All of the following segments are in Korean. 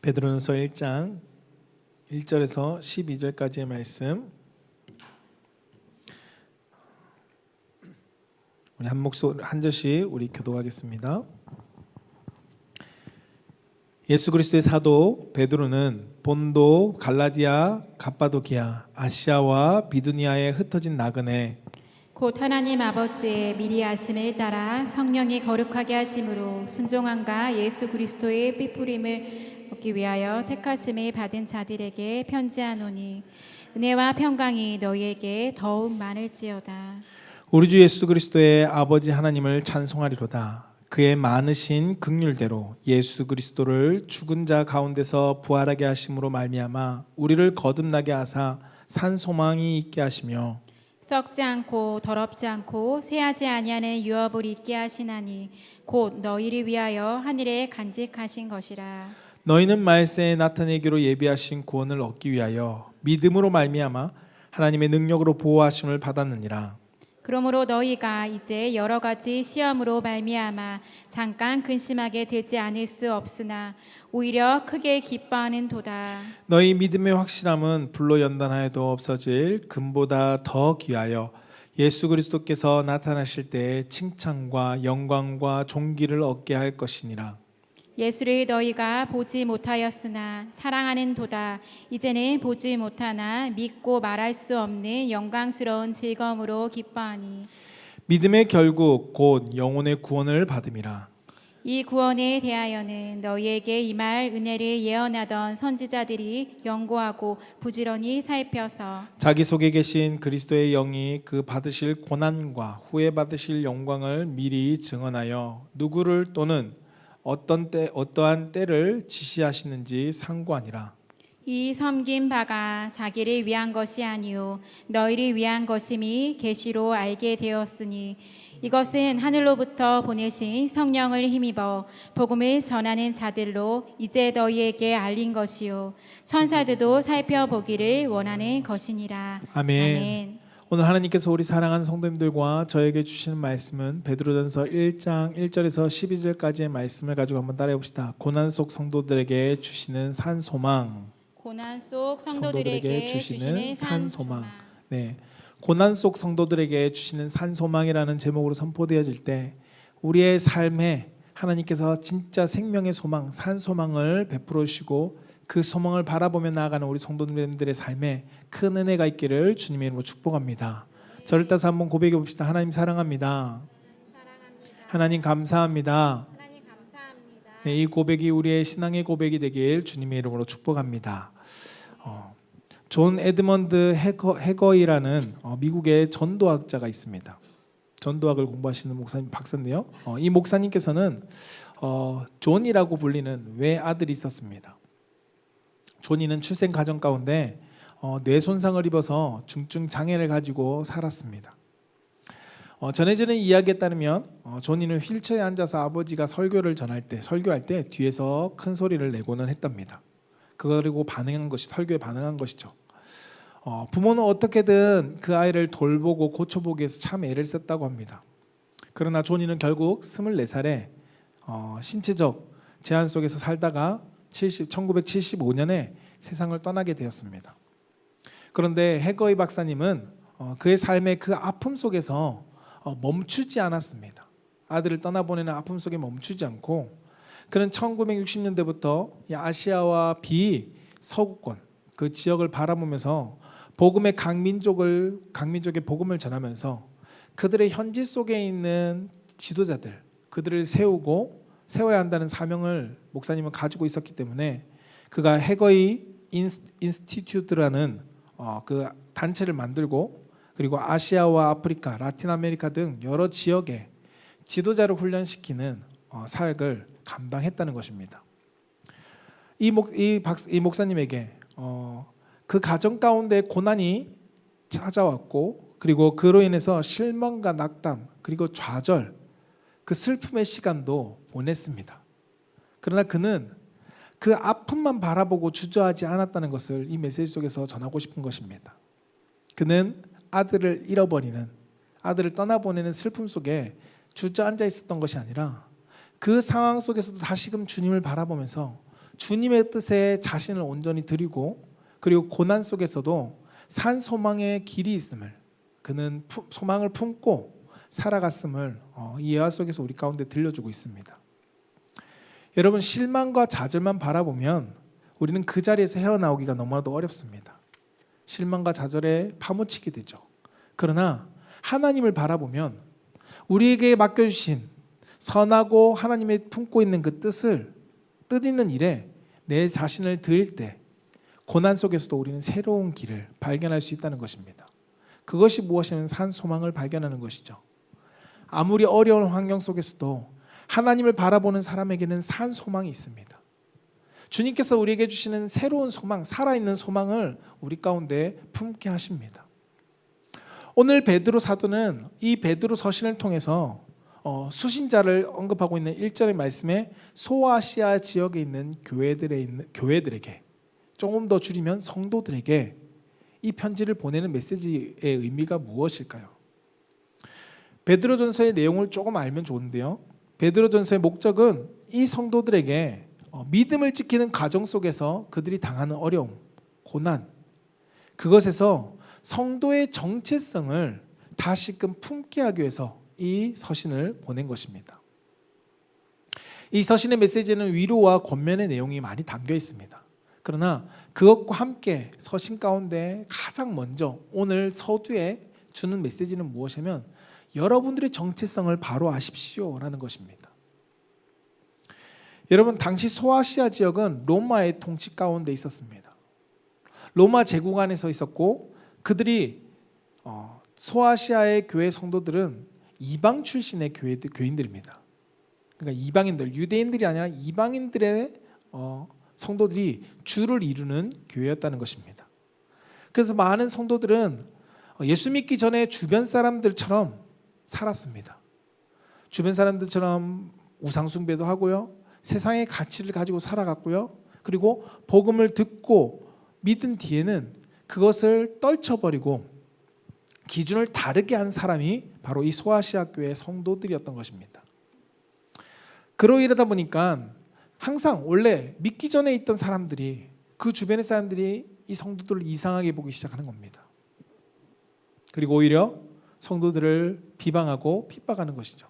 베드로전서 1장 1절에서 12절까지의 말씀, 우리 한 목소리 한 절씩 우리 교독하겠습니다. 예수 그리스도의 사도 베드로는 본도, 갈라디아, 갑바도기아, 아시아와 비두니아에 흩어진 나그네 곧 하나님 아버지의 미리 하심을 따라 성령이 거룩하게 하심으로 순종함과 예수 그리스도의 삐뿌림을 얻기 위하여 택하심을 받은 자들에게 편지하노니 은혜와 평강이 너희에게 더욱 많을지어다. 우리 주 예수 그리스도의 아버지 하나님을 찬송하리로다. 그의 많으신 긍휼대로 예수 그리스도를 죽은 자 가운데서 부활하게 하심으로 말미암아 우리를 거듭나게 하사 산 소망이 있게 하시며 썩지 않고 더럽지 않고 쇠하지 아니하는 유업을 있게 하시나니 곧 너희를 위하여 하늘에 간직하신 것이라. 너희는 말세에 나타내기로 예비하신 구원을 얻기 위하여 믿음으로 말미암아 하나님의 능력으로 보호하심을 받았느니라. 그러므로 너희가 이제 여러 가지 시험으로 말미암아 잠깐 근심하게 되지 않을 수 없으나 오히려 크게 기뻐하는 도다. 너희 믿음의 확실함은 불로 연단하여도 없어질 금보다 더 귀하여 예수 그리스도께서 나타나실 때에 칭찬과 영광과 존귀를 얻게 할 것이니라. 예수를 너희가 보지 못하였으나 사랑하는 도다. 이제는 보지 못하나 믿고 말할 수 없는 영광스러운 즐거움으로 기뻐하니 믿음의 결국 곧 영혼의 구원을 받음이라. 이 구원에 대하여는 너희에게 임할 은혜를 예언하던 선지자들이 연구하고 부지런히 살펴서 자기 속에 계신 그리스도의 영이 그 받으실 고난과 후에 받으실 영광을 미리 증언하여 누구를 또는 어떠한 때를 지시하시는지 상고하니라. 이 섬긴 바가 자기를 위한 것이 아니요 너희를 위한 것임이 계시로 알게 되었으니 이것은 하늘로부터 보내신 성령을 힘입어 복음을 전하는 자들로 이제 너희에게 알린 것이요 천사들도 살펴보기를 원하는 것이니라. 아멘. 오늘 하나님께서 우리 사랑하는 성도님들과 저에게 주시는 말씀은 베드로전서 1장 1절에서 12절까지의 말씀을 가지고 한번 따라해 봅시다. 고난 속 성도들에게 주시는 산 소망. 고난 속 성도들에게 주시는 산 소망. 네. 고난 속 성도들에게 주시는 산 소망이라는 제목으로 선포되어질 때 우리의 삶에 하나님께서 진짜 생명의 소망, 산 소망을 베풀어 주시고 그 소망을 바라보며 나아가는 우리 성도님들의 삶에 큰 은혜가 있기를 주님의 이름으로 축복합니다. 저를 따라서 한번 고백해 봅시다. 하나님 사랑합니다. 하나님 감사합니다. 네, 이 고백이 우리의 신앙의 고백이 되길 주님의 이름으로 축복합니다. 존 에드먼드 해거이라는 미국의 전도학자가 있습니다. 전도학을 공부하시는 목사님 박사인데요. 이 목사님께서는 존이라고 불리는 외아들이 있었습니다. 존이는 출생 과정 가운데 뇌 손상을 입어서 중증 장애를 가지고 살았습니다. 전해지는 이야기에 따르면 존이는 휠체어에 앉아서 아버지가 설교할 때 뒤에서 큰 소리를 내고는 했답니다. 그리고 설교에 반응한 것이죠. 부모는 어떻게든 그 아이를 돌보고 고쳐보기 위해서 참 애를 썼다고 합니다. 그러나 존이는 결국 24살에 신체적 제한 속에서 살다가 1975년에 세상을 떠나게 되었습니다. 그런데 해거이 박사님은 그의 삶의 그 아픔 속에서 멈추지 않았습니다. 아들을 떠나보내는 아픔 속에 멈추지 않고 그는 1960년대부터 아시아와 비서구권 그 지역을 바라보면서 복음의 강민족의 복음을 전하면서 그들의 현지 속에 있는 지도자들 그들을 세워야 한다는 사명을 목사님은 가지고 있었기 때문에 그가 해거이 인스티튜트라는 그 단체를 만들고 그리고 아시아와 아프리카, 라틴 아메리카 등 여러 지역에 지도자를 훈련시키는 사역을 감당했다는 것입니다. 이 목사님에게 그 가정 가운데 고난이 찾아왔고 그리고 그로 인해서 실망과 낙담 그리고 좌절 그 슬픔의 시간도 보냈습니다. 그러나 그는 그 아픔만 바라보고 주저하지 않았다는 것을 이 메시지 속에서 전하고 싶은 것입니다. 그는 아들을 떠나보내는 슬픔 속에 주저앉아 있었던 것이 아니라 그 상황 속에서도 다시금 주님을 바라보면서 주님의 뜻에 자신을 온전히 드리고 그리고 고난 속에서도 산 소망의 길이 있음을 그는 소망을 품고 살아갔음을 이 예화 속에서 우리 가운데 들려주고 있습니다. 여러분, 실망과 좌절만 바라보면 우리는 그 자리에서 헤어나오기가 너무나도 어렵습니다. 실망과 좌절에 파묻히게 되죠. 그러나 하나님을 바라보면 우리에게 맡겨주신 선하고 하나님이 품고 있는 그 뜻 있는 일에 내 자신을 드릴 때 고난 속에서도 우리는 새로운 길을 발견할 수 있다는 것입니다. 그것이 무엇이냐면 산 소망을 발견하는 것이죠. 아무리 어려운 환경 속에서도 하나님을 바라보는 사람에게는 산 소망이 있습니다. 주님께서 우리에게 주시는 새로운 소망, 살아있는 소망을 우리 가운데 품게 하십니다. 오늘 베드로 사도는 이 베드로 서신을 통해서 수신자를 언급하고 있는 1절의 말씀에 소아시아 지역에 있는 교회들에게, 조금 더 줄이면 성도들에게 이 편지를 보내는 메시지의 의미가 무엇일까요? 베드로전서의 내용을 조금 알면 좋은데요. 베드로전서의 목적은 이 성도들에게 믿음을 지키는 과정 속에서 그들이 당하는 어려움, 고난, 그것에서 성도의 정체성을 다시금 품게 하기 위해서 이 서신을 보낸 것입니다. 이 서신의 메시지는 위로와 권면의 내용이 많이 담겨 있습니다. 그러나 그것과 함께 서신 가운데 가장 먼저 오늘 서두에 주는 메시지는 무엇이냐면 여러분들의 정체성을 바로 아십시오라는 것입니다. 여러분, 당시 소아시아 지역은 로마의 통치 가운데 있었습니다. 로마 제국 안에서 있었고 그들이 소아시아의 교회 성도들은 이방 출신의 교인들입니다. 그러니까 이방인들, 유대인들이 아니라 이방인들의 성도들이 주를 이루는 교회였다는 것입니다. 그래서 많은 성도들은 예수 믿기 전에 주변 사람들처럼 살았습니다. 주변 사람들처럼 우상 숭배도 하고요, 세상의 가치를 가지고 살아갔고요, 그리고 복음을 듣고 믿은 뒤에는 그것을 떨쳐버리고 기준을 다르게 한 사람이 바로 이 소아시아 교회 성도들이었던 것입니다. 그러이러다 보니까 항상 원래 믿기 전에 있던 사람들이, 그 주변의 사람들이 이 성도들을 이상하게 보기 시작하는 겁니다. 그리고 오히려 성도들을 비방하고 핍박하는 것이죠.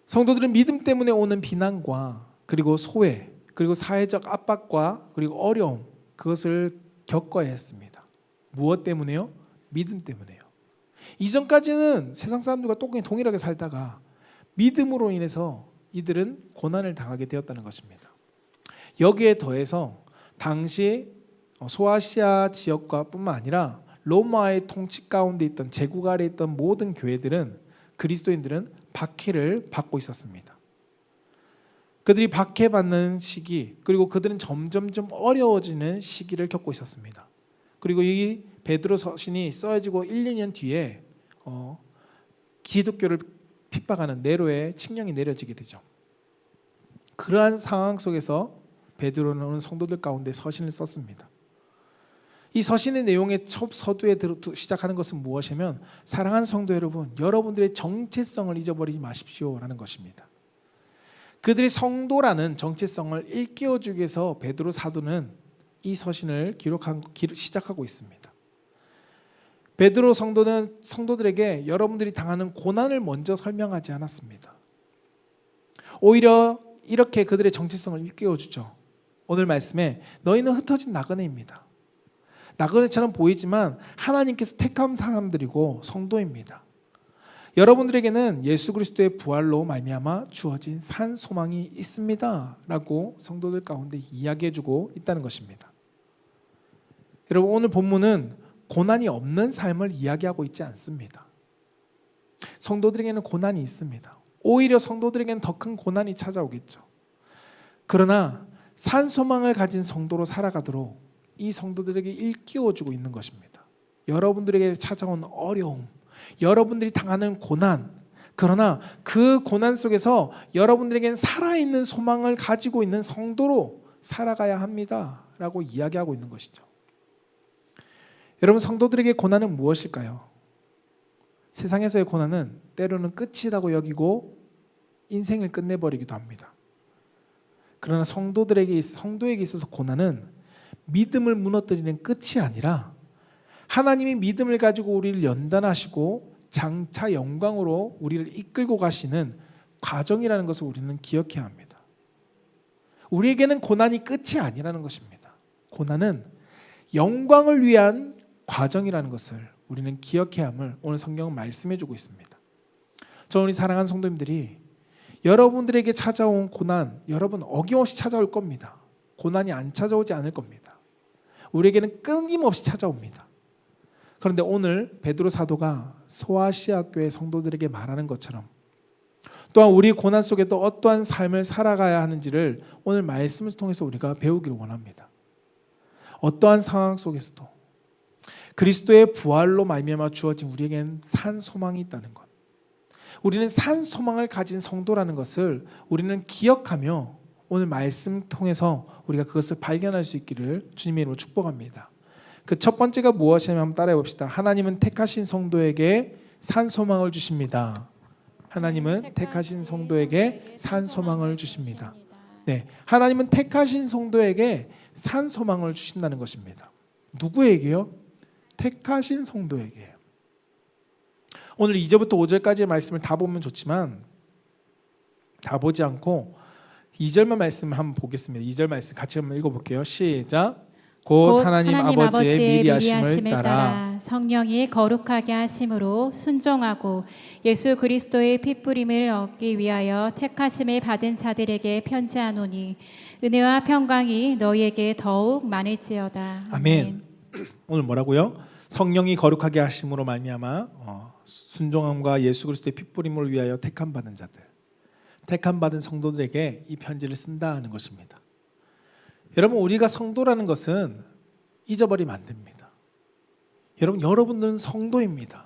성도들은 믿음 때문에 오는 비난과 그리고 소외, 그리고 사회적 압박과 그리고 어려움, 그것을 겪어야 했습니다. 무엇 때문에요? 믿음 때문에요. 이전까지는 세상 사람들과 똑같이 동일하게 살다가 믿음으로 인해서 이들은 고난을 당하게 되었다는 것입니다. 여기에 더해서 당시 소아시아 지역과 뿐만 아니라 로마의 통치 가운데 있던 제국 아래에 있던 모든 교회들은, 그리스도인들은 박해를 받고 있었습니다. 그들이 박해받는 시기, 그리고 그들은 점점점 어려워지는 시기를 겪고 있었습니다. 그리고 이 베드로 서신이 써지고 1, 2년 뒤에 기독교를 핍박하는 네로의 칙령이 내려지게 되죠. 그러한 상황 속에서 베드로는 성도들 가운데 서신을 썼습니다. 이 서신의 내용의 첫 서두에 시작하는 것은 무엇이냐면, 사랑하는 성도 여러분, 여러분들의 정체성을 잊어버리지 마십시오라는 것입니다. 그들이 성도라는 정체성을 일깨워주기 위해서 베드로 사도는 이 서신을 시작하고 있습니다. 베드로 성도는 성도들에게 여러분들이 당하는 고난을 먼저 설명하지 않았습니다. 오히려 이렇게 그들의 정체성을 일깨워주죠. 오늘 말씀에 너희는 흩어진 나그네입니다. 나그네처럼 보이지만 하나님께서 택한 사람들이고 성도입니다. 여러분들에게는 예수 그리스도의 부활로 말미암아 주어진 산 소망이 있습니다 라고 성도들 가운데 이야기해주고 있다는 것입니다. 여러분, 오늘 본문은 고난이 없는 삶을 이야기하고 있지 않습니다. 성도들에게는 고난이 있습니다. 오히려 성도들에게는 더 큰 고난이 찾아오겠죠. 그러나 산 소망을 가진 성도로 살아가도록 이 성도들에게 일깨워주고 있는 것입니다. 여러분들에게 찾아온 어려움, 여러분들이 당하는 고난, 그러나 그 고난 속에서 여러분들에게는 살아있는 소망을 가지고 있는 성도로 살아가야 합니다 라고 이야기하고 있는 것이죠. 여러분, 성도들에게 고난은 무엇일까요? 세상에서의 고난은 때로는 끝이라고 여기고 인생을 끝내버리기도 합니다. 그러나 성도에게 있어서 고난은 믿음을 무너뜨리는 끝이 아니라 하나님이 믿음을 가지고 우리를 연단하시고 장차 영광으로 우리를 이끌고 가시는 과정이라는 것을 우리는 기억해야 합니다. 우리에게는 고난이 끝이 아니라는 것입니다. 고난은 영광을 위한 과정이라는 것을 우리는 기억해야 함을 오늘 성경은 말씀해 주고 있습니다. 저는 우리 사랑하는 성도님들이 여러분들에게 찾아온 고난, 여러분 어김없이 찾아올 겁니다. 고난이 안 찾아오지 않을 겁니다. 우리에게는 끊임없이 찾아옵니다. 그런데 오늘 베드로 사도가 소아시아 교회 성도들에게 말하는 것처럼 또한 우리 고난 속에도 어떠한 삶을 살아가야 하는지를 오늘 말씀을 통해서 우리가 배우기를 원합니다. 어떠한 상황 속에서도 그리스도의 부활로 말미암아 주어진 우리에게는 산 소망이 있다는 것, 우리는 산 소망을 가진 성도라는 것을 우리는 기억하며 오늘 말씀 통해서 우리가 그것을 발견할 수 있기를 주님의 이름으로 축복합니다. 그 첫 번째가 무엇이냐면 한번 따라해 봅시다. 하나님은 택하신 성도에게 산 소망을 주십니다. 하나님은 택하신 성도에게 산 소망을 주십니다. 네, 하나님은 택하신 성도에게 산 소망을 주신다는 것입니다. 누구에게요? 택하신 성도에게요. 오늘 2절부터 5절까지의 말씀을 다 보면 좋지만 다 보지 않고 2절만 말씀을 한번 보겠습니다. 2절 말씀 같이 한번 읽어볼게요. 시작. 곧 하나님 아버지의 미리 하심을 따라 성령이 거룩하게 하심으로 순종하고 예수 그리스도의 핏부림을 얻기 위하여 택하심을 받은 자들에게 편지하노니 은혜와 평강이 너희에게 더욱 많을지어다. 아멘. 오늘 뭐라고요? 성령이 거룩하게 하심으로 말미암아 순종함과 예수 그리스도의 핏부림을 위하여 택함 받은 자들, 택함 받은 성도들에게 이 편지를 쓴다 하는 것입니다. 여러분, 우리가 성도라는 것은 잊어버리면 안 됩니다. 여러분들은 성도입니다.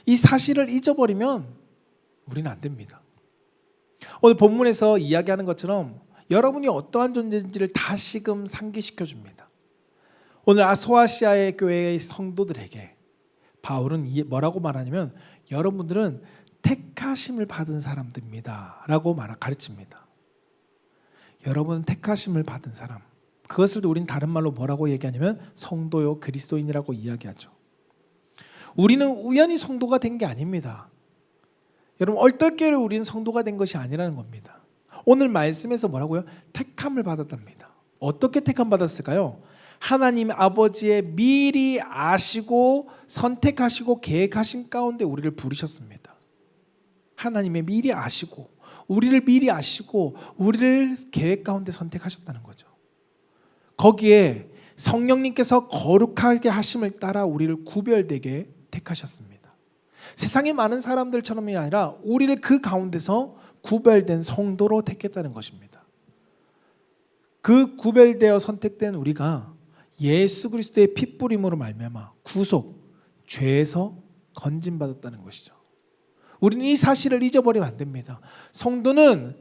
이 사실을 잊어버리면 우리는 안 됩니다. 오늘 본문에서 이야기하는 것처럼 여러분이 어떠한 존재인지를 다시금 상기시켜 줍니다. 오늘 소아시아의 교회의 성도들에게 바울은 뭐라고 말하냐면 여러분들은 택하심을 받은 사람들입니다 라고 가르칩니다. 여러분은 택하심을 받은 사람, 그것을 우린 다른 말로 뭐라고 얘기하냐면 성도요 그리스도인이라고 이야기하죠. 우리는 우연히 성도가 된 게 아닙니다. 여러분, 얼떨결에 우리는 성도가 된 것이 아니라는 겁니다. 오늘 말씀에서 뭐라고요? 택함을 받았답니다. 어떻게 택함 받았을까요? 하나님 아버지의 미리 아시고 선택하시고 계획하신 가운데 우리를 부르셨습니다. 하나님의 미리 아시고 우리를 미리 아시고 우리를 계획 가운데 선택하셨다는 거죠. 거기에 성령님께서 거룩하게 하심을 따라 우리를 구별되게 택하셨습니다. 세상의 많은 사람들처럼이 아니라 우리를 그 가운데서 구별된 성도로 택했다는 것입니다. 그 구별되어 선택된 우리가 예수 그리스도의 핏부림으로 말미암아 구속, 죄에서 건진받았다는 것이죠. 우리는 이 사실을 잊어버리면 안 됩니다. 성도는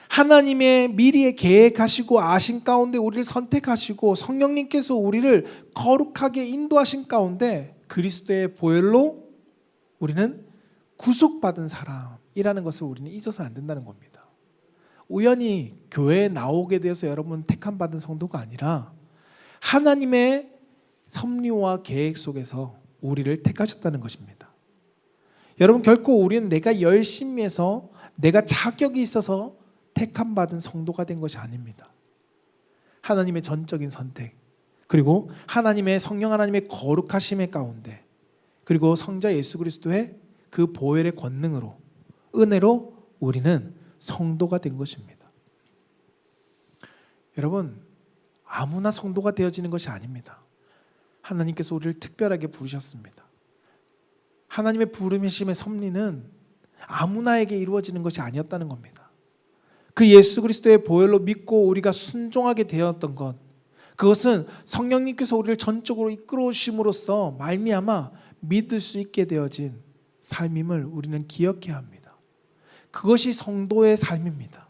하나님의 미리에 계획하시고 아신 가운데 우리를 선택하시고 성령님께서 우리를 거룩하게 인도하신 가운데 그리스도의 보혈로 우리는 구속받은 사람이라는 것을 우리는 잊어서 안 된다는 겁니다. 우연히 교회에 나오게 되어서 여러분 택함 받은 성도가 아니라 하나님의 섭리와 계획 속에서 우리를 택하셨다는 것입니다. 여러분, 결코 우리는 내가 열심히 해서 내가 자격이 있어서 택함 받은 성도가 된 것이 아닙니다. 하나님의 전적인 선택, 그리고 하나님의 성령 하나님의 거룩하심의 가운데, 그리고 성자 예수 그리스도의 그 보혈의 권능으로, 은혜로 우리는 성도가 된 것입니다. 여러분, 아무나 성도가 되어지는 것이 아닙니다. 하나님께서 우리를 특별하게 부르셨습니다. 하나님의 부르심의 섭리는 아무나에게 이루어지는 것이 아니었다는 겁니다. 그 예수 그리스도의 보혈로 믿고 우리가 순종하게 되었던 것, 그것은 성령님께서 우리를 전적으로 이끌어오심으로써 말미암아 믿을 수 있게 되어진 삶임을 우리는 기억해야 합니다. 그것이 성도의 삶입니다.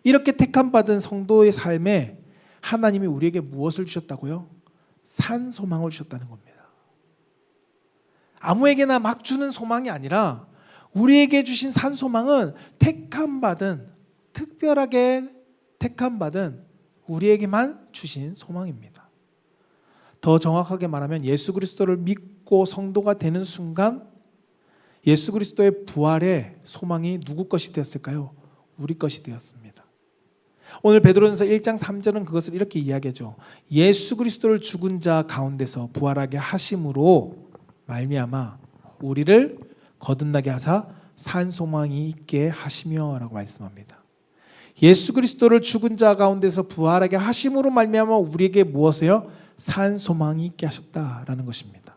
이렇게 택함받은 성도의 삶에 하나님이 우리에게 무엇을 주셨다고요? 산 소망을 주셨다는 겁니다. 아무에게나 막 주는 소망이 아니라 우리에게 주신 산 소망은 택함받은 특별하게 택함 받은 우리에게만 주신 소망입니다. 더 정확하게 말하면 예수 그리스도를 믿고 성도가 되는 순간 예수 그리스도의 부활의 소망이 누구 것이 되었을까요? 우리 것이 되었습니다. 오늘 베드로전서 1장 3절은 그것을 이렇게 이야기하죠. 예수 그리스도를 죽은 자 가운데서 부활하게 하심으로 말미암아 우리를 거듭나게 하사 산 소망이 있게 하시며 라고 말씀합니다. 예수 그리스도를 죽은 자 가운데서 부활하게 하심으로 말미암아 우리에게 무엇이요? 산 소망이 있게 하셨다라는 것입니다.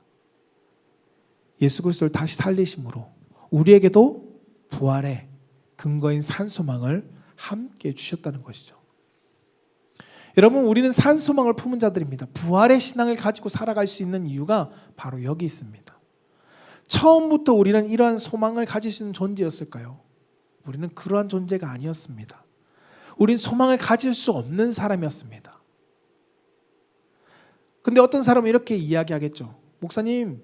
예수 그리스도를 다시 살리심으로 우리에게도 부활의 근거인 산 소망을 함께 주셨다는 것이죠. 여러분, 우리는 산 소망을 품은 자들입니다. 부활의 신앙을 가지고 살아갈 수 있는 이유가 바로 여기 있습니다. 처음부터 우리는 이러한 소망을 가질 수 있는 존재였을까요? 우리는 그러한 존재가 아니었습니다. 우린 소망을 가질 수 없는 사람이었습니다. 근데 어떤 사람은 이렇게 이야기하겠죠. 목사님,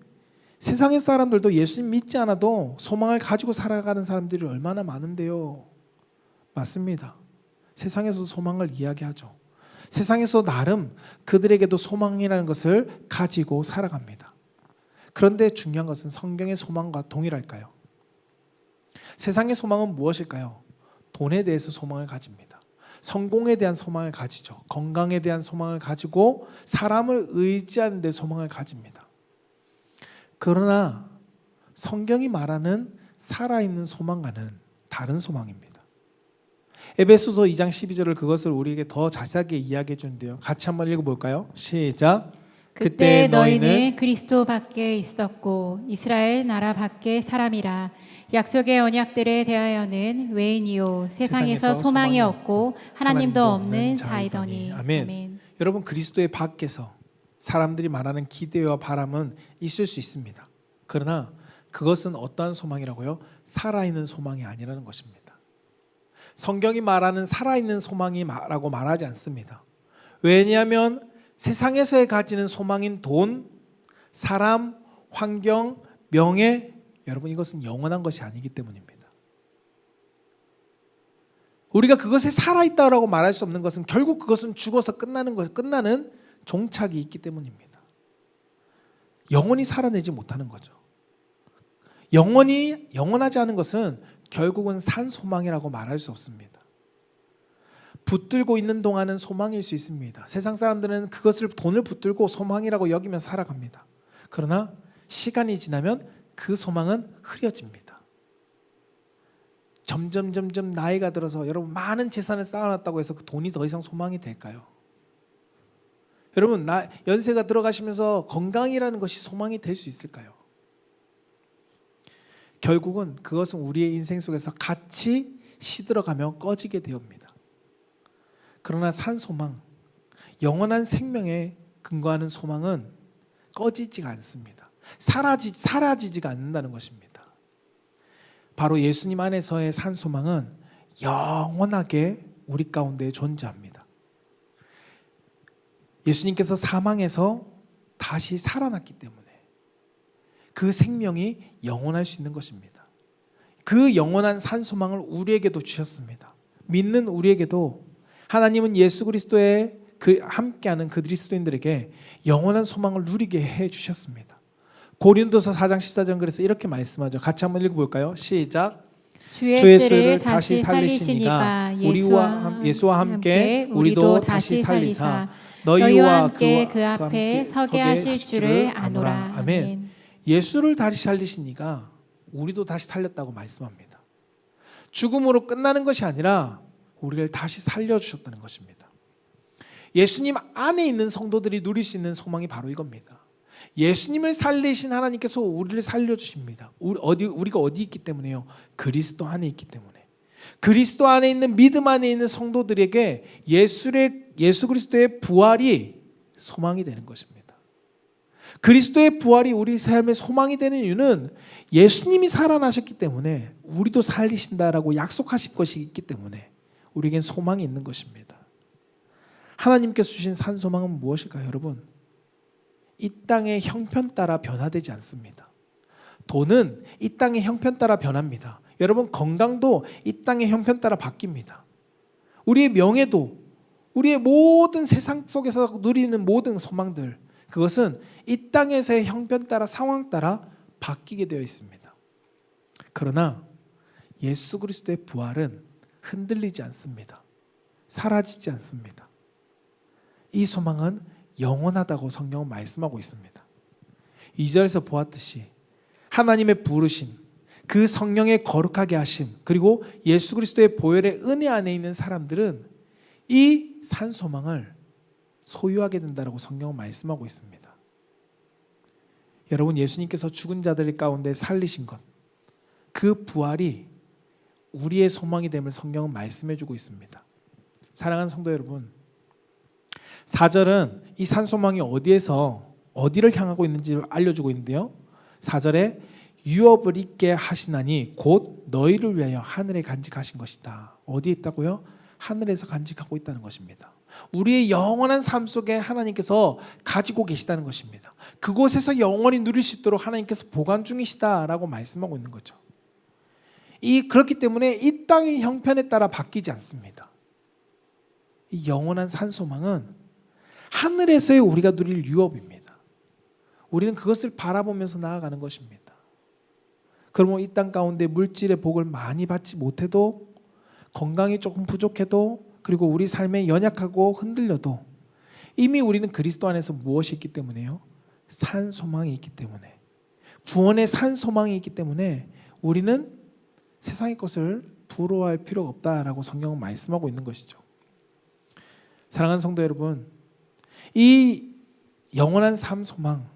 세상의 사람들도 예수님 믿지 않아도 소망을 가지고 살아가는 사람들이 얼마나 많은데요. 맞습니다. 세상에서도 소망을 이야기하죠. 세상에서 나름 그들에게도 소망이라는 것을 가지고 살아갑니다. 그런데 중요한 것은 성경의 소망과 동일할까요? 세상의 소망은 무엇일까요? 돈에 대해서 소망을 가집니다. 성공에 대한 소망을 가지죠. 건강에 대한 소망을 가지고 사람을 의지하는 데 소망을 가집니다. 그러나 성경이 말하는 살아있는 소망과는 다른 소망입니다. 에베소서 2장 12절을 그것을 우리에게 더 자세하게 이야기해 주는데요. 같이 한번 읽어볼까요? 시작. 그때 너희는 그리스도 밖에 있었고 이스라엘 나라 밖에 사람이라. 약속의 언약들에 대하여는 외인이요 세상에서 소망이 없고 하나님도 없는 자이더니. 아멘. 여러분, 그리스도의 밖에서 사람들이 말하는 기대와 바람은 있을 수 있습니다. 그러나 그것은 어떠한 소망이라고요? 살아있는 소망이 아니라는 것입니다. 성경이 말하는 살아있는 소망이라고 말하지 않습니다. 왜냐하면 세상에서의 가지는 소망인 돈, 사람, 환경, 명예, 여러분 이것은 영원한 것이 아니기 때문입니다. 우리가 그것에 살아있다라고 말할 수 없는 것은 결국 그것은 죽어서 끝나는 종착이 있기 때문입니다. 영원히 살아내지 못하는 거죠. 영원하지 않은 것은 결국은 산 소망이라고 말할 수 없습니다. 붙들고 있는 동안은 소망일 수 있습니다. 세상 사람들은 그것을 돈을 붙들고 소망이라고 여기며 살아갑니다. 그러나 시간이 지나면 그 소망은 흐려집니다. 점점 나이가 들어서 여러분 많은 재산을 쌓아놨다고 해서 그 돈이 더 이상 소망이 될까요? 여러분 연세가 들어가시면서 건강이라는 것이 소망이 될 수 있을까요? 결국은 그것은 우리의 인생 속에서 같이 시들어가며 꺼지게 되옵니다. 그러나 산 소망, 영원한 생명에 근거하는 소망은 꺼지지가 않습니다. 사라지지가 않는다는 것입니다. 바로 예수님 안에서의 산 소망은 영원하게 우리 가운데 존재합니다. 예수님께서 사망에서 다시 살아났기 때문에 그 생명이 영원할 수 있는 것입니다. 그 영원한 산 소망을 우리에게도 주셨습니다. 믿는 우리에게도 하나님은 예수 그리스도에 함께하는 그 그리스도인들에게 영원한 소망을 누리게 해주셨습니다. 고린도서 4장 14절 그래서 이렇게 말씀하죠. 같이 한번 읽어볼까요? 시작. 주 예수를 다시 살리시니가 예수와 함께 우리도 다시 살리사 너희와 함께 그 앞에 서게 하실 줄을 아노라. 아멘. 예수를 다시 살리시니까 우리도 다시 살렸다고 말씀합니다. 죽음으로 끝나는 것이 아니라 우리를 다시 살려주셨다는 것입니다. 예수님 안에 있는 성도들이 누릴 수 있는 소망이 바로 이겁니다. 예수님을 살리신 하나님께서 우리를 살려주십니다. 우리가 어디 있기 때문에요? 그리스도 안에 있기 때문에. 그리스도 안에 있는 믿음 안에 있는 성도들에게 예수 그리스도의 부활이 소망이 되는 것입니다. 그리스도의 부활이 우리 삶의 소망이 되는 이유는 예수님이 살아나셨기 때문에 우리도 살리신다라고 약속하신 것이 있기 때문에 우리에겐 소망이 있는 것입니다. 하나님께서 주신 산 소망은 무엇일까요, 여러분? 이 땅의 형편 따라 변화되지 않습니다. 돈은 이 땅의 형편 따라 변합니다. 여러분, 건강도 이 땅의 형편 따라 바뀝니다. 우리의 명예도, 우리의 모든 세상 속에서 누리는 모든 소망들, 그것은 이 땅에서의 형편 따라 상황 따라 바뀌게 되어 있습니다. 그러나 예수 그리스도의 부활은 흔들리지 않습니다. 사라지지 않습니다. 이 소망은 영원하다고 성경은 말씀하고 있습니다. 2절에서 보았듯이 하나님의 부르심, 그 성령의 거룩하게 하심, 그리고 예수 그리스도의 보혈의 은혜 안에 있는 사람들은 이 산 소망을 소유하게 된다고 성경은 말씀하고 있습니다. 여러분, 예수님께서 죽은 자들 가운데 살리신 것, 그 부활이 우리의 소망이 됨을 성경은 말씀해주고 있습니다. 사랑하는 성도 여러분, 4절은 이 산 소망이 어디를 향하고 있는지를 알려주고 있는데요. 4절에 유업을 있게 하시나니 곧 너희를 위하여 하늘에 간직하신 것이다. 어디에 있다고요? 하늘에서 간직하고 있다는 것입니다. 우리의 영원한 삶 속에 하나님께서 가지고 계시다는 것입니다. 그곳에서 영원히 누릴 수 있도록 하나님께서 보관 중이시다라고 말씀하고 있는 거죠. 그렇기 때문에 이 땅의 형편에 따라 바뀌지 않습니다. 이 영원한 산 소망은 하늘에서의 우리가 누릴 유업입니다. 우리는 그것을 바라보면서 나아가는 것입니다. 그러면 이 땅 가운데 물질의 복을 많이 받지 못해도, 건강이 조금 부족해도, 그리고 우리 삶에 연약하고 흔들려도 이미 우리는 그리스도 안에서 무엇이 있기 때문에요? 산 소망이 있기 때문에, 구원의 산 소망이 있기 때문에 우리는 세상의 것을 부러워할 필요가 없다라고 성경은 말씀하고 있는 것이죠. 사랑하는 성도 여러분, 이 영원한 삶 소망,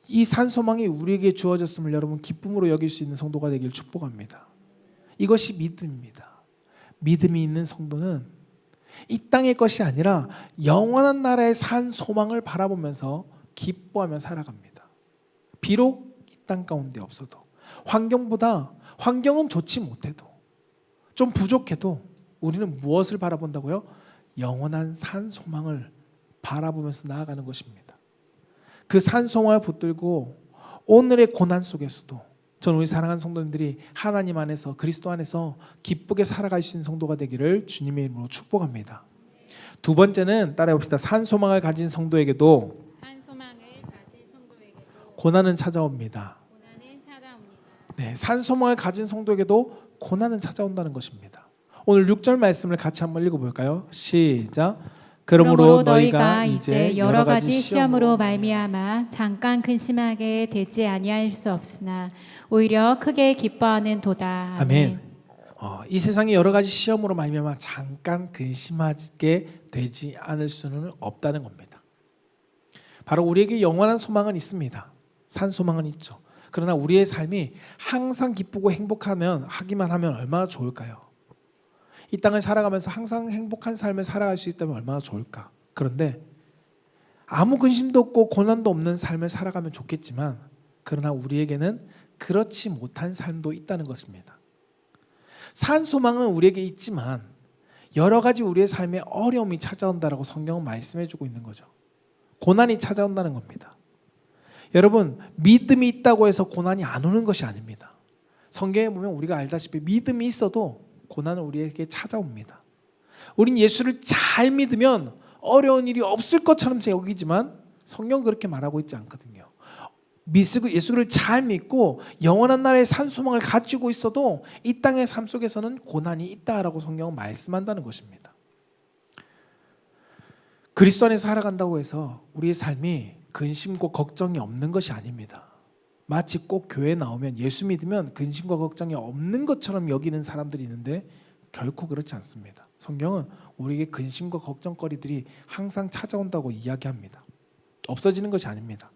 이 산 소망이 우리에게 주어졌음을 여러분 기쁨으로 여길 수 있는 성도가 되길 축복합니다. 이것이 믿음입니다. 믿음이 있는 성도는 이 땅의 것이 아니라 영원한 나라의 산 소망을 바라보면서 기뻐하며 살아갑니다. 비록 이 땅 가운데 없어도, 환경은 좋지 못해도, 좀 부족해도 우리는 무엇을 바라본다고요? 영원한 산 소망을 바라보면서 나아가는 것입니다. 그 산 소망을 붙들고 오늘의 고난 속에서도 저는 우리 사랑하는 성도님들이 하나님 안에서, 그리스도 안에서 기쁘게 살아갈 수 있는 성도가 되기를 주님의 이름으로 축복합니다. 두 번째는 따라해 봅시다. 산 소망을 가진 성도에게도 고난은 찾아옵니다. 네, 산 소망을 가진 성도에게도 고난은 찾아온다는 것입니다. 오늘 6절 말씀을 같이 한번 읽어볼까요? 시작. 그러므로 너희가 이제 여러 가지 시험으로 말미암아 잠깐 근심하게 되지 아니할 수 없으나 오히려 크게 기뻐하는 도다. 아멘. 이 세상의 여러 가지 시험으로 말미암아 잠깐 근심하게 되지 않을 수는 없다는 겁니다. 바로 우리에게 영원한 소망은 있습니다. 산 소망은 있죠. 그러나 우리의 삶이 항상 기쁘고 하기만 하면 얼마나 좋을까요? 이 땅을 살아가면서 항상 행복한 삶을 살아갈 수 있다면 얼마나 좋을까? 그런데 아무 근심도 없고 고난도 없는 삶을 살아가면 좋겠지만, 그러나 우리에게는 그렇지 못한 삶도 있다는 것입니다. 산 소망은 우리에게 있지만 여러 가지 우리의 삶에 어려움이 찾아온다라고 성경은 말씀해주고 있는 거죠. 고난이 찾아온다는 겁니다. 여러분, 믿음이 있다고 해서 고난이 안 오는 것이 아닙니다. 성경에 보면 우리가 알다시피 믿음이 있어도 고난은 우리에게 찾아옵니다. 우린 예수를 잘 믿으면 어려운 일이 없을 것처럼 여기지만 성경은 그렇게 말하고 있지 않거든요. 예수를 잘 믿고 영원한 나라의 산 소망을 가지고 있어도 이 땅의 삶 속에서는 고난이 있다라고 성경은 말씀한다는 것입니다. 그리스도 안에서 살아간다고 해서 우리의 삶이 근심과 걱정이 없는 것이 아닙니다. 마치 꼭 교회에 나오면 예수 믿으면 근심과 걱정이 없는 것처럼 여기는 사람들이 있는데 결코 그렇지 않습니다. 성경은 우리에게 근심과 걱정거리들이 항상 찾아온다고 이야기합니다. 없어지는 것이 아닙니다.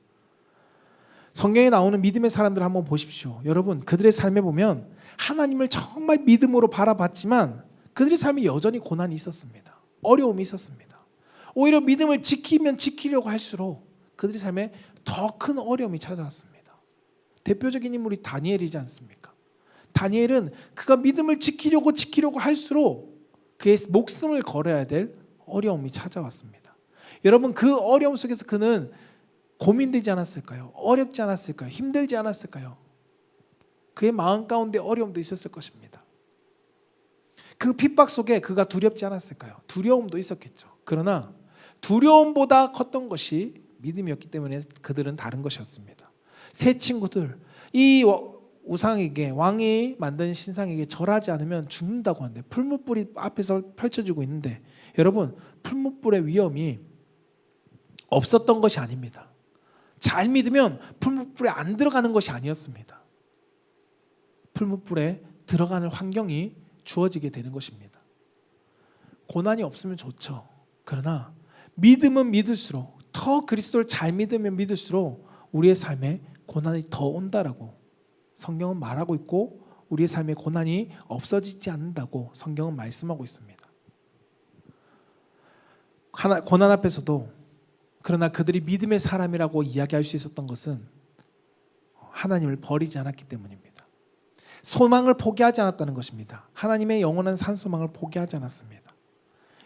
성경에 나오는 믿음의 사람들 한번 보십시오. 여러분, 그들의 삶에 보면 하나님을 정말 믿음으로 바라봤지만 그들의 삶에 여전히 고난이 있었습니다. 어려움이 있었습니다. 오히려 믿음을 지키려고 할수록 그들의 삶에 더 큰 어려움이 찾아왔습니다. 대표적인 인물이 다니엘이지 않습니까? 다니엘은 그가 믿음을 지키려고 할수록 그의 목숨을 걸어야 될 어려움이 찾아왔습니다. 여러분, 그 어려움 속에서 그는 고민되지 않았을까요? 어렵지 않았을까요? 힘들지 않았을까요? 그의 마음 가운데 어려움도 있었을 것입니다. 그 핍박 속에 그가 두렵지 않았을까요? 두려움도 있었겠죠. 그러나 두려움보다 컸던 것이 믿음이었기 때문에 그들은 다른 것이었습니다. 세 친구들, 이 우상에게, 왕이 만든 신상에게 절하지 않으면 죽는다고 하는데 풀무불이 앞에서 펼쳐지고 있는데, 여러분, 풀무불의 위험이 없었던 것이 아닙니다. 잘 믿으면 풀무불에 안 들어가는 것이 아니었습니다. 풀무불에 들어가는 환경이 주어지게 되는 것입니다. 고난이 없으면 좋죠. 그러나 믿으면 믿을수록, 더 그리스도를 잘 믿으면 믿을수록 우리의 삶에 고난이 더 온다라고 성경은 말하고 있고, 우리의 삶에 고난이 없어지지 않는다고 성경은 말씀하고 있습니다. 고난 앞에서도, 그러나 그들이 믿음의 사람이라고 이야기할 수 있었던 것은 하나님을 버리지 않았기 때문입니다. 소망을 포기하지 않았다는 것입니다. 하나님의 영원한 산소망을 포기하지 않았습니다.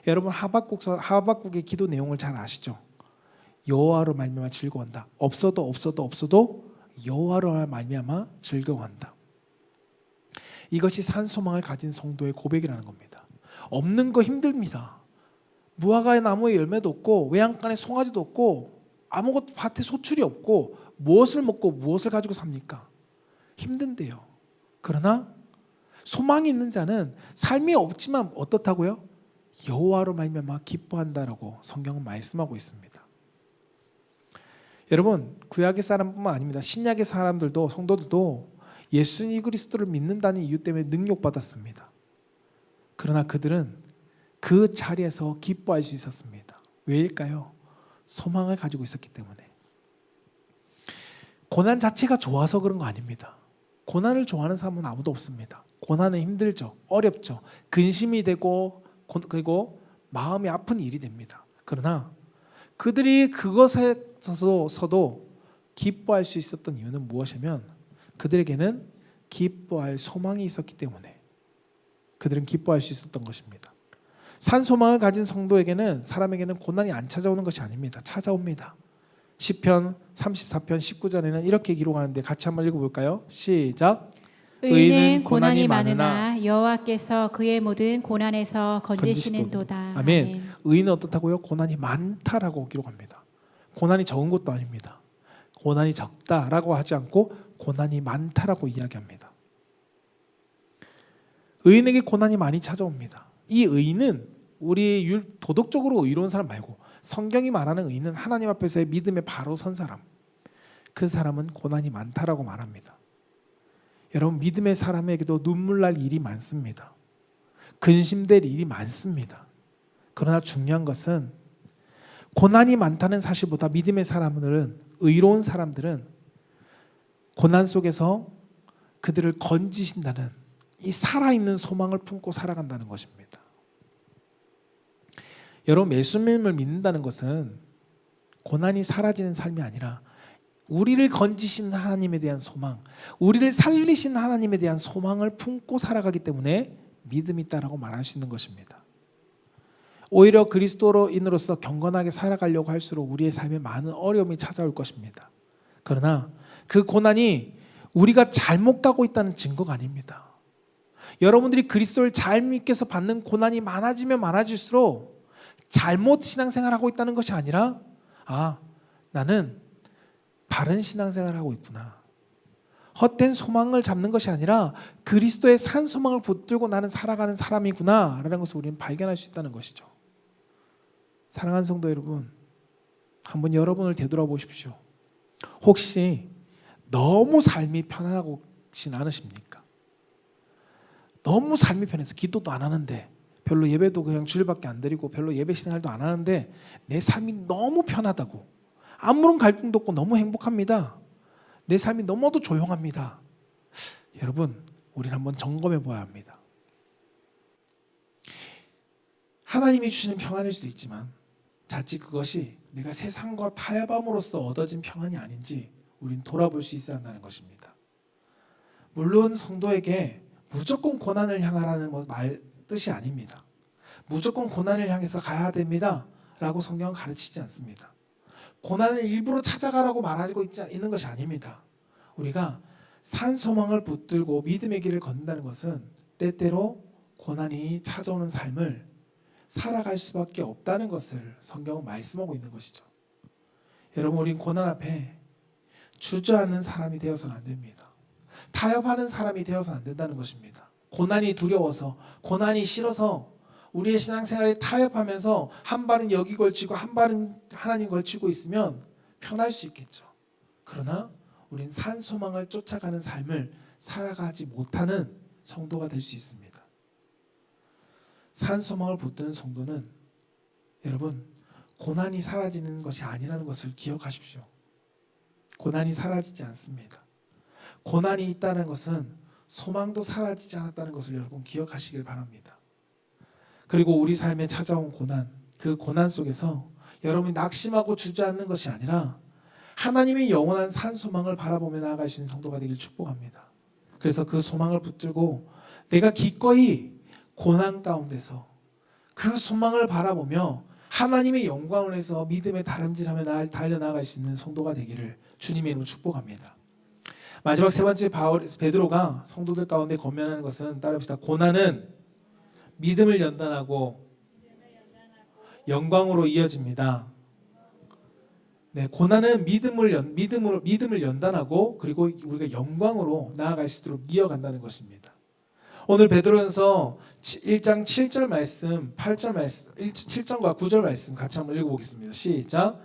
여러분, 하박국의 기도 내용을 잘 아시죠? 여호와로 말미암아 즐거워한다. 없어도 여호와로 말미암아 즐거워한다. 이것이 산소망을 가진 성도의 고백이라는 겁니다. 없는 거 힘듭니다. 무화과의 나무에 열매도 없고 외양간에 송아지도 없고 아무것도 밭에 소출이 없고 무엇을 먹고 무엇을 가지고 삽니까? 힘든데요. 그러나 소망이 있는 자는 삶이 없지만 어떻다고요? 여호와로 말미암아 기뻐한다라고 성경은 말씀하고 있습니다. 여러분, 구약의 사람뿐만 아닙니다. 신약의 사람들도, 성도들도 예수님 그리스도를 믿는다는 이유 때문에 능욕받았습니다. 그러나 그들은 그 자리에서 기뻐할 수 있었습니다. 왜일까요? 소망을 가지고 있었기 때문에. 고난 자체가 좋아서 그런 거 아닙니다. 고난을 좋아하는 사람은 아무도 없습니다. 고난은 힘들죠. 어렵죠. 근심이 되고 그리고 마음이 아픈 일이 됩니다. 그러나 그들이 그것에서도 기뻐할 수 있었던 이유는 무엇이냐면, 그들에게는 기뻐할 소망이 있었기 때문에 그들은 기뻐할 수 있었던 것입니다. 산소망을 가진 성도에게는, 사람에게는 고난이 안 찾아오는 것이 아닙니다. 찾아옵니다. 시편 34편 19절에는 이렇게 기록하는데 같이 한번 읽어볼까요? 시작. 의인은 고난이 많으나 여호와께서 그의 모든 고난에서 건지시는도다. 아멘. 의인은 어떻다고요? 고난이 많다라고 기록합니다. 고난이 적은 것도 아닙니다. 고난이 적다라고 하지 않고 고난이 많다라고 이야기합니다. 의인에게 고난이 많이 찾아옵니다. 이 의인은 우리 도덕적으로 의로운 사람 말고, 성경이 말하는 의인은 하나님 앞에서의 믿음에 바로 선 사람, 그 사람은 고난이 많다라고 말합니다. 여러분, 믿음의 사람에게도 눈물 날 일이 많습니다. 근심될 일이 많습니다. 그러나 중요한 것은 고난이 많다는 사실보다 믿음의 사람들은, 의로운 사람들은 고난 속에서 그들을 건지신다는 이 살아있는 소망을 품고 살아간다는 것입니다. 여러분, 예수님을 믿는다는 것은 고난이 사라지는 삶이 아니라 우리를 건지신 하나님에 대한 소망, 우리를 살리신 하나님에 대한 소망을 품고 살아가기 때문에 믿음이 있다라고 말할 수 있는 것입니다. 오히려 그리스도인으로서 경건하게 살아가려고 할수록 우리의 삶에 많은 어려움이 찾아올 것입니다. 그러나 그 고난이 우리가 잘못 가고 있다는 증거가 아닙니다. 여러분들이 그리스도를 잘 믿게서 받는 고난이 많아지면 많아질수록 잘못 신앙생활하고 있다는 것이 아니라, 나는 바른 신앙생활을 하고 있구나, 헛된 소망을 잡는 것이 아니라 그리스도의 산 소망을 붙들고 나는 살아가는 사람이구나 라는 것을 우리는 발견할 수 있다는 것이죠. 사랑하는 성도 여러분, 한번 여러분을 되돌아보십시오. 혹시 너무 삶이 편안하진 않으십니까? 너무 삶이 편해서 기도도 안 하는데, 별로 예배도 그냥 주일밖에 안 드리고 별로 예배 신앙도 안 하는데 내 삶이 너무 편하다고, 아무런 갈등도 없고 너무 행복합니다. 내 삶이 너무도 조용합니다. 여러분, 우리는 한번 점검해 봐야 합니다. 하나님이 주시는 평안일 수도 있지만 자칫 그것이 내가 세상과 타협함으로써 얻어진 평안이 아닌지 우리는 돌아볼 수 있어야 한다는 것입니다. 물론 성도에게 무조건 고난을 향하라는 뜻이 아닙니다. 무조건 고난을 향해서 가야 됩니다 라고 성경은 가르치지 않습니다. 고난을 일부러 찾아가라고 말하고 있는 것이 아닙니다. 우리가 산 소망을 붙들고 믿음의 길을 걷는다는 것은 때때로 고난이 찾아오는 삶을 살아갈 수밖에 없다는 것을 성경은 말씀하고 있는 것이죠. 여러분, 우린 고난 앞에 주저앉는 사람이 되어서는 안 됩니다. 타협하는 사람이 되어서는 안 된다는 것입니다. 고난이 두려워서, 고난이 싫어서 우리의 신앙생활에 타협하면서 한 발은 여기 걸치고 한 발은 하나님 걸치고 있으면 편할 수 있겠죠. 그러나 우린 산소망을 쫓아가는 삶을 살아가지 못하는 성도가 될 수 있습니다. 산소망을 붙드는 성도는 여러분, 고난이 사라지는 것이 아니라는 것을 기억하십시오. 고난이 사라지지 않습니다. 고난이 있다는 것은 소망도 사라지지 않았다는 것을 여러분 기억하시길 바랍니다. 그리고 우리 삶에 찾아온 고난, 그 고난 속에서 여러분이 낙심하고 주저앉는 것이 아니라 하나님의 영원한 산소망을 바라보며 나아갈 수 있는 성도가 되길 축복합니다. 그래서 그 소망을 붙들고 내가 기꺼이 고난 가운데서 그 소망을 바라보며 하나님의 영광을 위해서 믿음의 다름질하며 달려나갈 수 있는 성도가 되기를 주님의 이름으로 축복합니다. 마지막 세 번째 베드로가 성도들 가운데 권면하는 것은 따라합시다. 고난은 믿음을 연단하고 영광으로 이어집니다. 네, 고난은 믿음을 연단하고 그리고 우리가 영광으로 나아갈 수 있도록 이어간다는 것입니다. 오늘 베드로전서 1장 7절 말씀, 8절 말씀, 7절과 9절 말씀 같이 한번 읽어보겠습니다. 시작.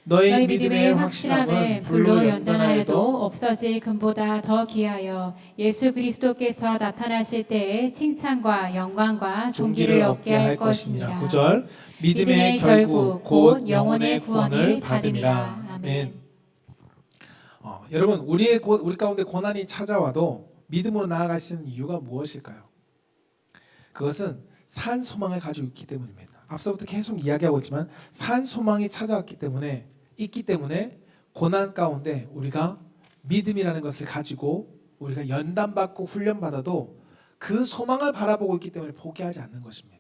너희 믿음의 확실함은 불로 연단하여도 없어질 금보다 더 귀하여 예수 그리스도께서 나타나실 때에 칭찬과 영광과 존귀를 얻게 할 것이니라. 9절. 믿음의 결국 곧 영혼의 구원을 받음이라. 아멘. 여러분, 우리 가운데 고난이 찾아와도 믿음으로 나아갈 수 있는 이유가 무엇일까요? 그것은 산 소망을 가지고 있기 때문입니다. 앞서부터 계속 이야기하고 있지만 산 소망이 찾아왔기 때문에 있기 때문에 고난 가운데 우리가 믿음이라는 것을 가지고 우리가 연단받고 훈련받아도 그 소망을 바라보고 있기 때문에 포기하지 않는 것입니다.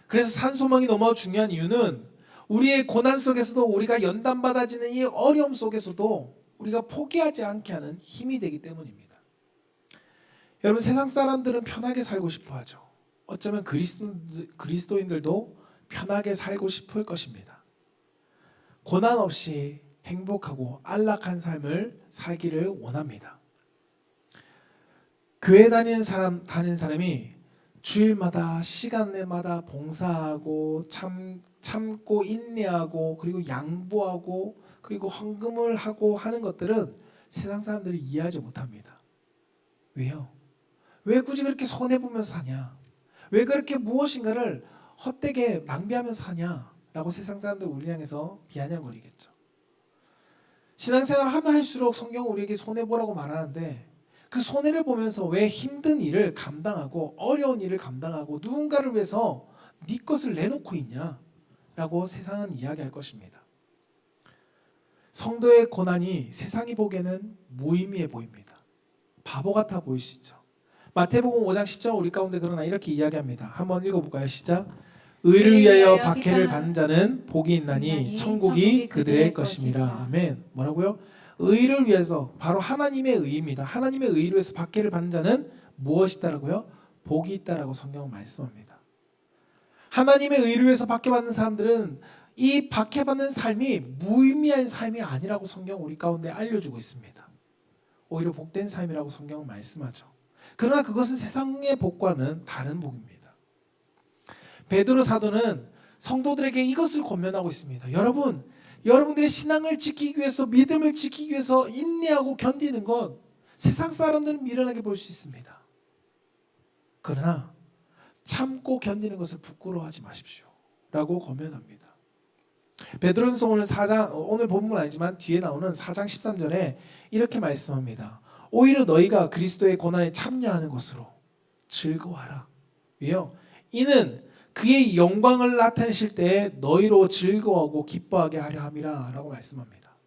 그래서 산 소망이 너무 중요한 이유는 우리의 고난 속에서도 우리가 연단받아지는 이 어려움 속에서도 우리가 포기하지 않게 하는 힘이 되기 때문입니다. 여러분, 세상 사람들은 편하게 살고 싶어 하죠. 어쩌면 그리스도인들도 편하게 살고 싶을 것입니다. 고난 없이 행복하고 안락한 삶을 살기를 원합니다. 교회 다니는 사람이 주일마다 시간마다 봉사하고 참고 인내하고 그리고 양보하고 그리고 헌금을 하고 하는 것들은 세상 사람들이 이해하지 못합니다. 왜요? 왜 굳이 그렇게 손해보면서 사냐? 왜 그렇게 무엇인가를 헛되게 낭비하면서 사냐라고 세상 사람들 우리 향해서 비아냥거리겠죠. 신앙생활을 하면 할수록 성경은 우리에게 손해보라고 말하는데 그 손해를 보면서 왜 힘든 일을 감당하고 어려운 일을 감당하고 누군가를 위해서 네 것을 내놓고 있냐라고 세상은 이야기할 것입니다. 성도의 고난이 세상이 보기에는 무의미해 보입니다. 바보 같아 보일 수 있죠. 마태복음 5장 10절 우리 가운데 그러나 이렇게 이야기합니다. 한번 읽어볼까요? 시작. 의를 위하여 박해를 받는 자는 복이 있나니 천국이 그들의 것임이라. 아멘. 뭐라고요? 의를 위해서, 바로 하나님의 의입니다. 하나님의 의를 위해서 박해를 받는 자는 무엇이 있다라고요? 복이 있다라고 성경은 말씀합니다. 하나님의 의를 위해서 박해받는 사람들은 이 박해받는 삶이 무의미한 삶이 아니라고 성경은 우리 가운데 알려주고 있습니다. 오히려 복된 삶이라고 성경은 말씀하죠. 그러나 그것은 세상의 복과는 다른 복입니다. 베드로 사도는 성도들에게 이것을 권면하고 있습니다. 여러분들의 신앙을 지키기 위해서, 믿음을 지키기 위해서 인내하고 견디는 것 세상 사람들은 미련하게 볼 수 있습니다. 그러나 참고 견디는 것을 부끄러워하지 마십시오 라고 권면합니다. 베드로전서 오늘 본문은 아니지만 뒤에 나오는 4장 13절에 이렇게 말씀합니다. 오히려 너희가 그리스도의 고난에 참여하는 것으로 즐거워하라. 왜요? 이는 그의 영광을 나타내실 때에 너희로 즐거워하고 기뻐하게 하려 함이라 라고 말씀합니다.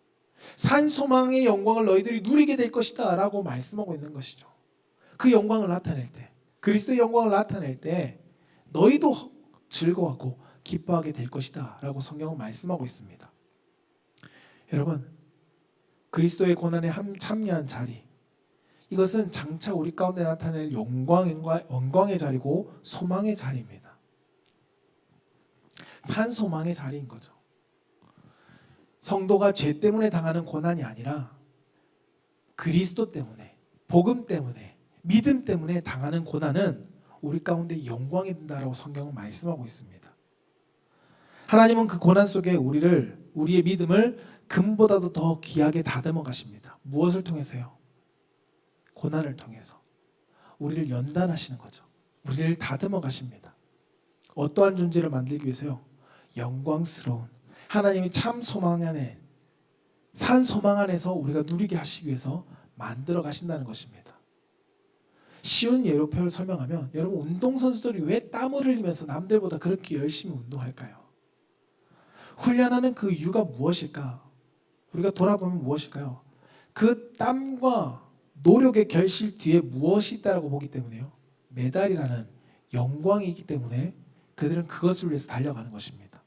산소망의 영광을 너희들이 누리게 될 것이다 라고 말씀하고 있는 것이죠. 그 영광을 나타낼 때, 그리스도의 영광을 나타낼 때 너희도 즐거워하고 기뻐하게 될 것이다 라고 성경은 말씀하고 있습니다. 여러분, 그리스도의 고난에 참여한 자리, 이것은 장차 우리 가운데 나타낼 영광의 자리고 소망의 자리입니다. 산소망의 자리인 거죠. 성도가 죄 때문에 당하는 고난이 아니라 그리스도 때문에, 복음 때문에, 믿음 때문에 당하는 고난은 우리 가운데 영광이 된다라고 성경은 말씀하고 있습니다. 하나님은 그 고난 속에 우리의 믿음을 금보다도 더 귀하게 다듬어 가십니다. 무엇을 통해서요? 고난을 통해서 우리를 연단하시는 거죠. 우리를 다듬어 가십니다. 어떠한 존재를 만들기 위해서요? 영광스러운 하나님이 참 소망 안에, 산 소망 안에서 우리가 누리게 하시기 위해서 만들어 가신다는 것입니다. 쉬운 예로표를 설명하면, 여러분, 운동선수들이 왜 땀을 흘리면서 남들보다 그렇게 열심히 운동할까요? 훈련하는 그 이유가 무엇일까? 우리가 돌아보면 무엇일까요? 그 땀과 노력의 결실 뒤에 무엇이 있다고 보기 때문에요. 메달이라는 영광이 있기 때문에 그들은 그것을 위해서 달려가는 것입니다.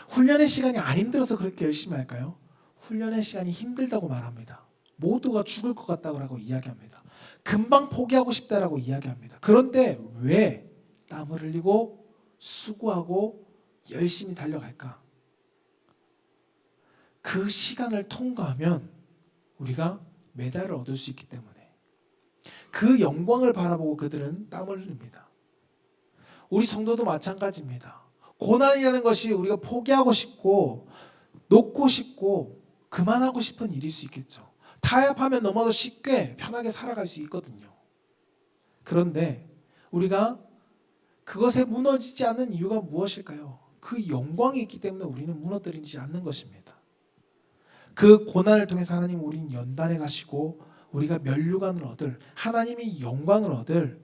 훈련의 시간이 안 힘들어서 그렇게 열심히 할까요? 훈련의 시간이 힘들다고 말합니다. 모두가 죽을 것 같다고 이야기합니다. 금방 포기하고 싶다라고 이야기합니다. 그런데 왜 땀을 흘리고 수고하고 열심히 달려갈까? 그 시간을 통과하면 우리가 메달을 얻을 수 있기 때문에, 그 영광을 바라보고 그들은 땀을 흘립니다. 우리 성도도 마찬가지입니다. 고난이라는 것이 우리가 포기하고 싶고 놓고 싶고 그만하고 싶은 일일 수 있겠죠. 타협하면 너무도 쉽게 편하게 살아갈 수 있거든요. 그런데 우리가 그것에 무너지지 않는 이유가 무엇일까요? 그 영광이 있기 때문에 우리는 무너뜨리지 않는 것입니다. 그 고난을 통해서 하나님은 우리는 연단해 가시고 우리가 면류관을 얻을, 하나님이 영광을 얻을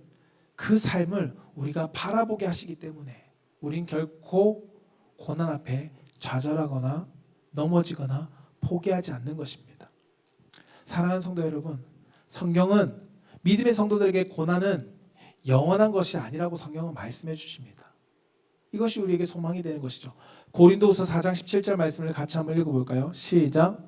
그 삶을 우리가 바라보게 하시기 때문에 우린 결코 고난 앞에 좌절하거나 넘어지거나 포기하지 않는 것입니다. 사랑하는 성도 여러분, 성경은 믿음의 성도들에게 고난은 영원한 것이 아니라고 성경은 말씀해 주십니다. 이것이 우리에게 소망이 되는 것이죠. 고린도후서 4장 17절 말씀을 같이 한번 읽어볼까요? 시작.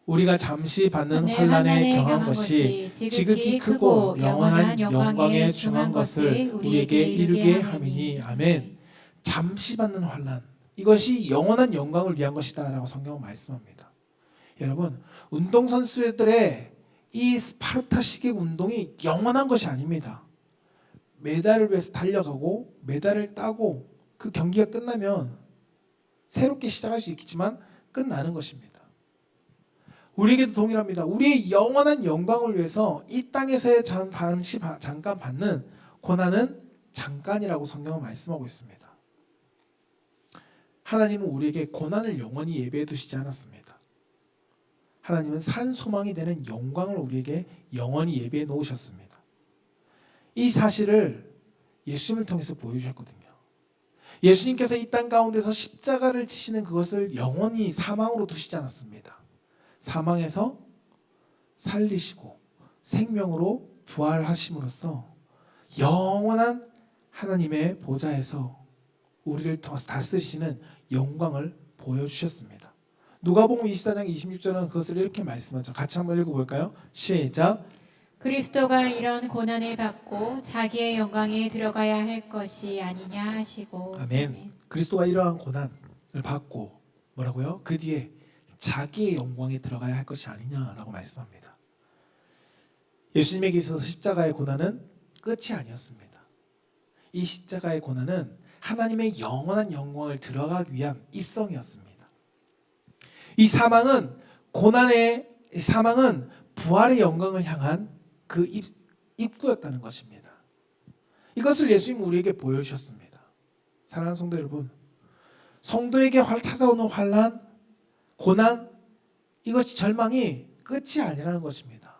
우리가 잠시 받는 환난에 경한 것이 지극히 크고 영원한 영광에 중한 것을 우리에게 이루게 함이니. 아멘. 잠시 받는 환난, 이것이 영원한 영광을 위한 것이다라고 성경은 말씀합니다. 여러분, 운동선수들의 이 스파르타식의 운동이 영원한 것이 아닙니다. 메달을 위해서 달려가고 메달을 따고 그 경기가 끝나면 새롭게 시작할 수 있겠지만 끝나는 것입니다. 우리에게도 동일합니다. 우리의 영원한 영광을 위해서 이 땅에서의 잠깐 받는 고난은 잠깐이라고 성경은 말씀하고 있습니다. 하나님은 우리에게 고난을 영원히 예배해 두시지 않았습니다. 하나님은 산 소망이 되는 영광을 우리에게 영원히 예배해 놓으셨습니다. 이 사실을 예수님을 통해서 보여주셨거든요. 예수님께서 이 땅 가운데서 십자가를 지시는 그것을 영원히 사망으로 두시지 않았습니다. 사망에서 살리시고 생명으로 부활하심으로써 영원한 하나님의 보좌에서 우리를 다스리시는 영광을 보여주셨습니다. 누가복음 24장 26절은 그것을 이렇게 말씀하죠. 같이 한번 읽어볼까요? 시작. 그리스도가 이런 고난을 받고 자기의 영광에 들어가야 할 것이 아니냐 하시고. 아멘. 그리스도가 이러한 고난을 받고 뭐라고요? 그 뒤에 자기의 영광에 들어가야 할 것이 아니냐라고 말씀합니다. 예수님에게 있어서 십자가의 고난은 끝이 아니었습니다. 이 십자가의 고난은 하나님의 영원한 영광을 들어가기 위한 입성이었습니다. 이 사망은 부활의 영광을 향한 그 입구였다는 것입니다. 이것을 예수님 우리에게 보여주셨습니다. 사랑하는 성도 여러분, 성도에게 찾아오는 환난, 고난, 이것이 절망이 끝이 아니라는 것입니다.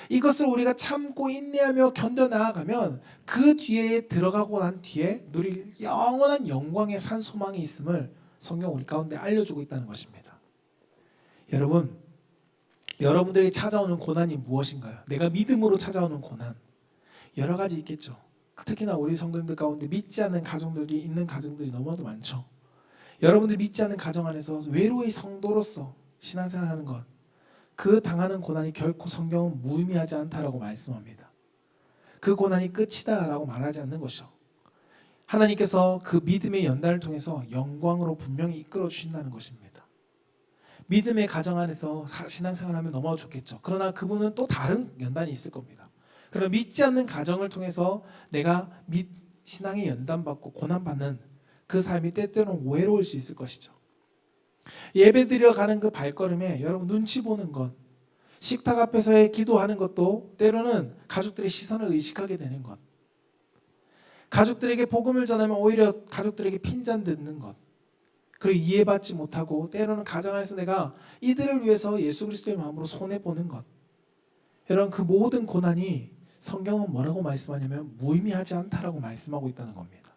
이것을 우리가 참고 인내하며 견뎌나가면 그 뒤에 들어가고 난 뒤에 누릴 영원한 영광의 산 소망이 있음을 성경 우리 가운데 알려주고 있다는 것입니다. 여러분, 여러분들이 찾아오는 고난이 무엇인가요? 내가 믿음으로 찾아오는 고난, 여러 가지 있겠죠. 특히나 우리 성도님들 가운데 믿지 않는 가정들이 있는 가정들이 너무나도 많죠. 여러분들이 믿지 않는 가정 안에서 외로이 성도로서 신앙생활하는 것, 그 당하는 고난이 결코 성경은 무의미하지 않다라고 말씀합니다. 그 고난이 끝이다라고 말하지 않는 것이죠. 하나님께서 그 믿음의 연단을 통해서 영광으로 분명히 이끌어 주신다는 것입니다. 믿음의 가정 안에서 신앙생활하면 너무 좋겠죠. 그러나 그분은 또 다른 연단이 있을 겁니다. 그러나 믿지 않는 가정을 통해서 내가 신앙의 연단받고 고난받는 그 삶이 때때로는 외로울 수 있을 것이죠. 예배드려 가는 그 발걸음에 여러분 눈치 보는 것, 식탁 앞에서의 기도하는 것도 때로는 가족들의 시선을 의식하게 되는 것, 가족들에게 복음을 전하면 오히려 가족들에게 핀잔 듣는 것, 그리고 이해받지 못하고 때로는 가정 안에서 내가 이들을 위해서 예수 그리스도의 마음으로 손해보는 것, 여러분 그 모든 고난이 성경은 뭐라고 말씀하냐면 무의미하지 않다라고 말씀하고 있다는 겁니다.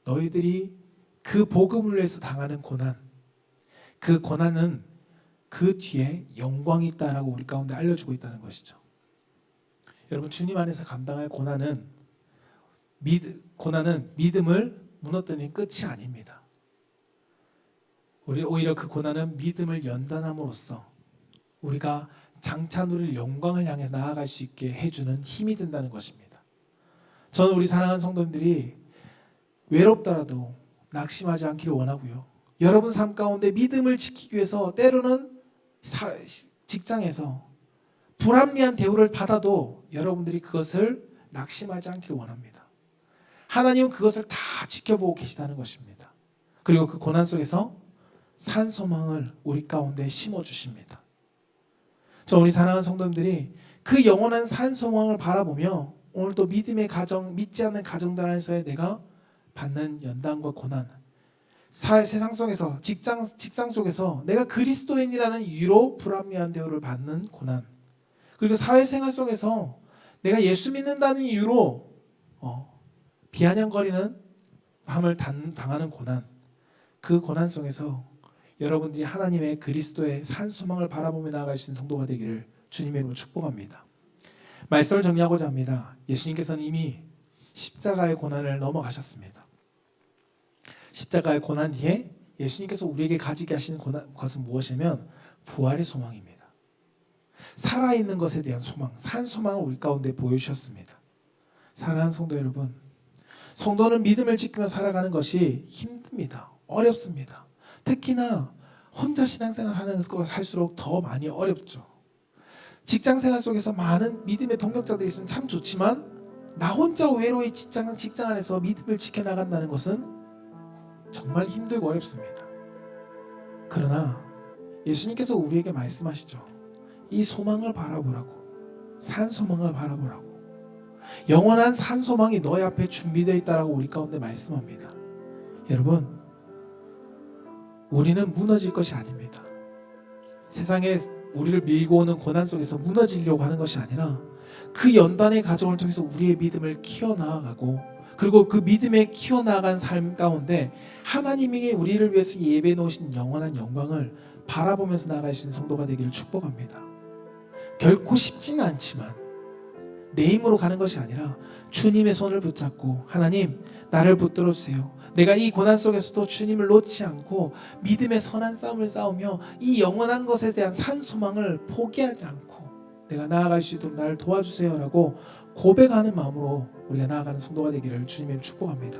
너희들이 그 복음을 위해서 당하는 고난, 그 고난은 그 뒤에 영광이 있다라고 우리 가운데 알려주고 있다는 것이죠. 여러분 주님 안에서 감당할 고난은 믿음을 무너뜨리는 끝이 아닙니다. 오히려 그 고난은 믿음을 연단함으로써 우리가 장차 누릴 영광을 향해 나아갈 수 있게 해주는 힘이 된다는 것입니다. 저는 우리 사랑하는 성도님들이 외롭더라도 낙심하지 않기를 원하고요. 여러분 삶 가운데 믿음을 지키기 위해서 때로는 직장에서 불합리한 대우를 받아도 여러분들이 그것을 낙심하지 않기를 원합니다. 하나님은 그것을 다 지켜보고 계시다는 것입니다. 그리고 그 고난 속에서 산 소망을 우리 가운데 심어주십니다. 저 우리 사랑하는 성도님들이 그 영원한 산 소망을 바라보며 오늘도 믿음의 가정, 믿지 않는 가정들 안에서의 내가 받는 연단과 고난, 세상 속에서 직장 속에서 내가 그리스도인이라는 이유로 불합리한 대우를 받는 고난, 그리고 사회생활 속에서 내가 예수 믿는다는 이유로 비아냥거리는 밤을 당하는 고난, 그 고난 속에서 여러분들이 하나님의 그리스도의 산 소망을 바라보며 나아갈 수 있는 성도가 되기를 주님의 이름으로 축복합니다. 말씀을 정리하고자 합니다. 예수님께서는 이미 십자가의 고난을 넘어가셨습니다. 십자가의 고난 뒤에 예수님께서 우리에게 가지게 하시는 것은 무엇이냐면 부활의 소망입니다. 살아있는 것에 대한 소망, 산 소망을 우리 가운데 보여주셨습니다. 사랑하는 성도 여러분, 성도는 믿음을 지키며 살아가는 것이 힘듭니다. 어렵습니다. 특히나 혼자 신앙생활 하는 것 할수록 더 많이 어렵죠. 직장생활 속에서 많은 믿음의 동력자들이 있으면 참 좋지만 나 혼자 외로이 직장 안에서 믿음을 지켜나간다는 것은 정말 힘들고 어렵습니다. 그러나 예수님께서 우리에게 말씀하시죠. 이 소망을 바라보라고, 산 소망을 바라보라고, 영원한 산 소망이 너희 앞에 준비되어 있다라고 우리 가운데 말씀합니다. 여러분, 우리는 무너질 것이 아닙니다. 세상에 우리를 밀고 오는 고난 속에서 무너지려고 하는 것이 아니라 그 연단의 과정을 통해서 우리의 믿음을 키워나가고, 그리고 그 믿음에 키워나간 삶 가운데 하나님이 우리를 위해서 예배해 놓으신 영원한 영광을 바라보면서 나아갈 수 있는 성도가 되기를 축복합니다. 결코 쉽지는 않지만 내 힘으로 가는 것이 아니라 주님의 손을 붙잡고 하나님 나를 붙들어 주세요. 내가 이 고난 속에서도 주님을 놓지 않고 믿음의 선한 싸움을 싸우며 이 영원한 것에 대한 산 소망을 포기하지 않고 내가 나아갈 수 있도록 나를 도와주세요라고 고백하는 마음으로 우리가 나아가는 성도가 되기를 주님의 축복합니다.